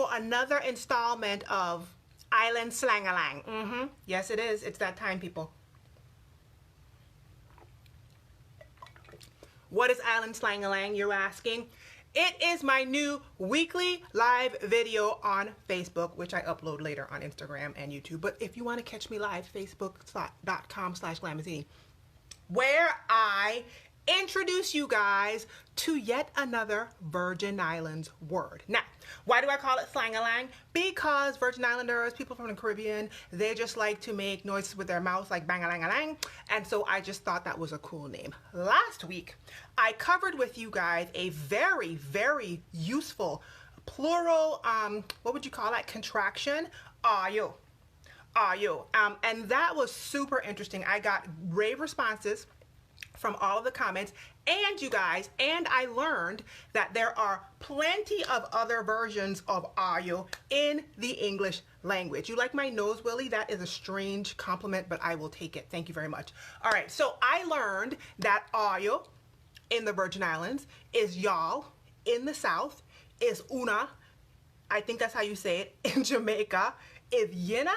for another installment of Island Slang-a-lang. Yes, it is. It's that time, people. What is Island Slang-a-lang, you're asking? It is my new weekly live video on Facebook, which I upload later on Instagram and YouTube. But if you want to catch me live, facebook.com/Glamazini, where I introduce you guys to yet another Virgin Islands word. Now, why do I call it Slang-a-lang? Because Virgin Islanders, people from the Caribbean, they just like to make noises with their mouths like bang-a-lang-a-lang, and so I just thought that was a cool name. Last week, I covered with you guys a very, very useful plural, what would you call that, contraction? Ayo. Ayo. And that was super interesting. I got rave responses from all of the comments, and you guys, and I learned that there are plenty of other versions of ayo in the English language. You like my nose, Willie? That is a strange compliment, but I will take it. Thank you very much. All right, so I learned that ayo in the Virgin Islands is y'all in the South, is una, I think that's how you say it, in Jamaica, is yinna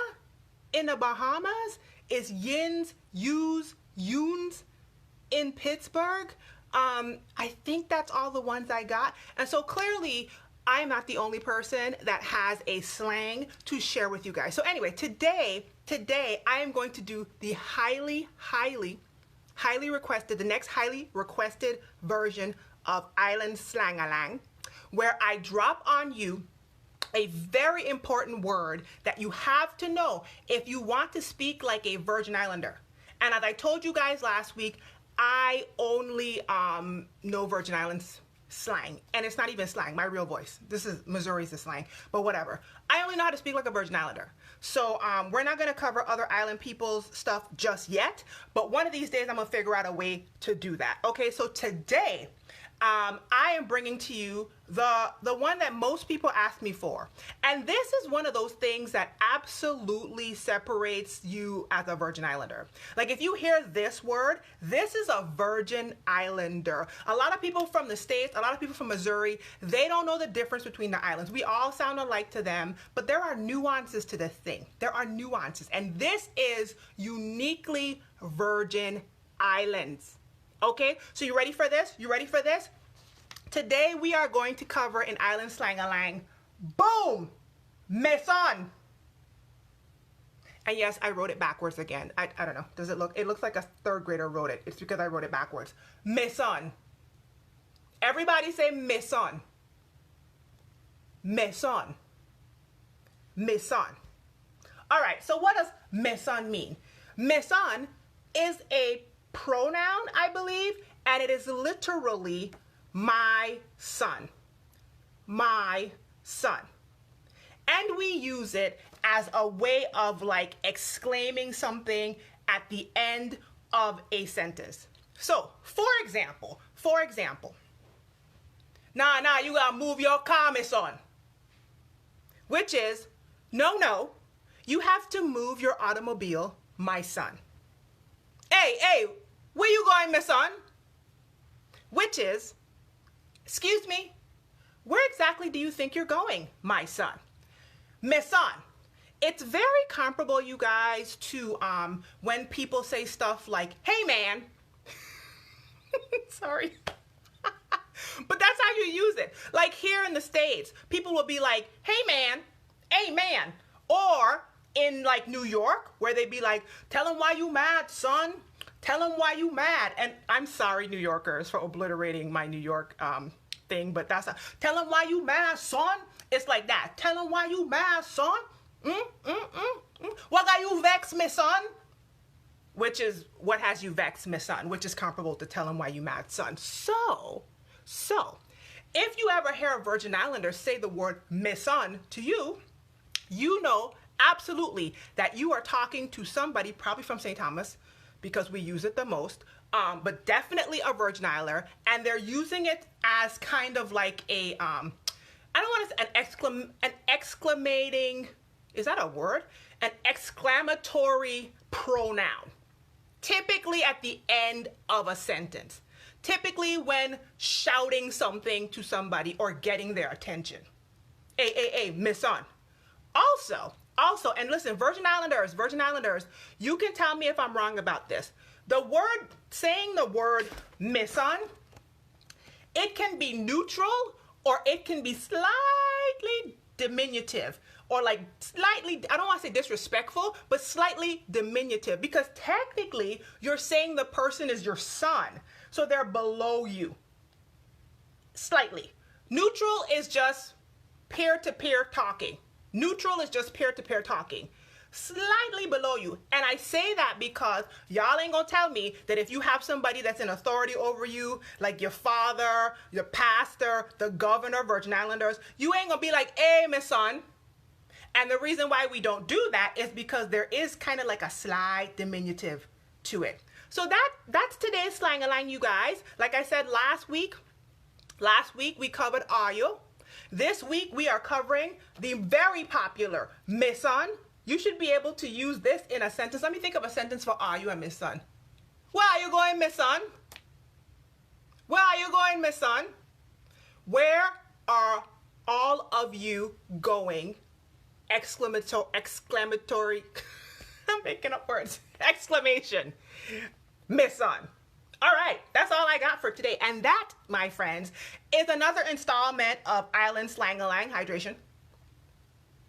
in the Bahamas, is yins, yous, yoons in Pittsburgh. I think that's all the ones I got. And so clearly I'm not the only person that has a slang to share with you guys. So anyway, today I am going to do the highly requested, the next highly requested version of Island Slang-a-lang, where I drop on you a very important word that you have to know if you want to speak like a Virgin Islander. And as I told you guys last week, I only know Virgin Islands slang, and it's not even slang, my real voice. This is Missouri's the slang, but whatever. I only know how to speak like a Virgin Islander. So we're not gonna cover other island people's stuff just yet, but one of these days I'm gonna figure out a way to do that. Okay, so today I am bringing to you the one that most people ask me for. And this is one of those things that absolutely separates you as a Virgin Islander. Like if you hear this word, this is a Virgin Islander. A lot of people from the States, a lot of people from Missouri, they don't know the difference between the islands. We all sound alike to them, but there are nuances to this thing. There are nuances. And this is uniquely Virgin Islands. Okay, so you ready for this? You ready for this? Today we are going to cover in Island Slang-a-lang, boom, MEHSON. And yes, I wrote it backwards again. I don't know, does it look, it looks like a third grader wrote it. It's because I wrote it backwards. MEHSON. Everybody say MEHSON. MEHSON. MEHSON. All right, so what does MEHSON mean? MEHSON is a pronoun, I believe, and it is literally my son. My son. And we use it as a way of like exclaiming something at the end of a sentence. So, for example, nah, you gotta move your car, my son. Which is, no, you have to move your automobile, my son. Hey, where you going, my son? Which is, excuse me, where exactly do you think you're going, my son? MEHSON. It's very comparable, you guys, to when people say stuff like, hey, man. Sorry. But that's how you use it. Like here in the States, people will be like, hey, man, or in like New York, where they be like, tell him why you mad, son. Tell him why you mad. And I'm sorry, New Yorkers, for obliterating my New York thing, but that's tell him why you mad, son. It's like that. Tell him why you mad, son. What got you vexed, my son? Which is, what has you vexed, my son? Which is comparable to tell him why you mad, son. So, if you ever hear a Virgin Islander say the word MEHSON to you, you know absolutely that you are talking to somebody probably from St. Thomas, because we use it the most, but definitely a Virgin Islander, and they're using it as kind of like a, I don't want to say an exclamating, is that a word? An exclamatory pronoun, typically at the end of a sentence, typically when shouting something to somebody or getting their attention. MEHSON. Also, and listen, Virgin Islanders, you can tell me if I'm wrong about this. Saying the word MEHSON, it can be neutral or it can be slightly diminutive or like slightly, I don't want to say disrespectful, but slightly diminutive, because technically you're saying the person is your son, so they're below you. Slightly. Neutral is just peer-to-peer talking. Neutral is just peer-to-peer talking. Slightly below you. And I say that because y'all ain't gonna tell me that if you have somebody that's in authority over you, like your father, your pastor, the governor, Virgin Islanders, you ain't gonna be like, hey, MEHSON. And the reason why we don't do that is because there is kind of like a slight diminutive to it. So that's today's Slangalang, you guys. Like I said last week we covered are you. This week we are covering the very popular MEHSON. You should be able to use this in a sentence. Let me think of a sentence for are you and MEHSON. Where are you going, MEHSON? Where are you going, MEHSON? Where are all of you going? Exclamatory. I'm making up words. Exclamation. MEHSON. All right, that's all I got for today. And that, my friends, is another installment of Island Slang-a-lang. Hydration.